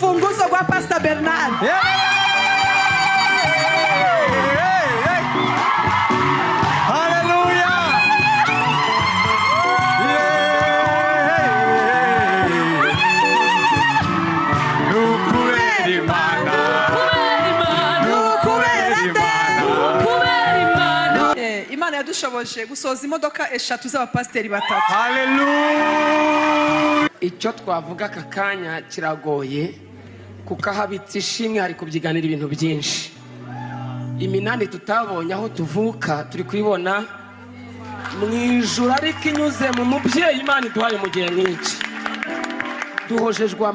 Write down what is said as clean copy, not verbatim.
urufunguzo rwa Pastor Bernard. Imana yadushoboje gusoza imodoka 3 z'abapasiteri 3. Haleluya. Icyo twavuga aka kanya kiragoye kuko ahabitse ishimwe hari kubyiganira ibintu byinshi. Iminani tutabonye aho tuvuka turi kwibona mu ijuru ariko inyuze mu mubyeyi Imana iduhaye mu gihe nk'iki. Duhojejwe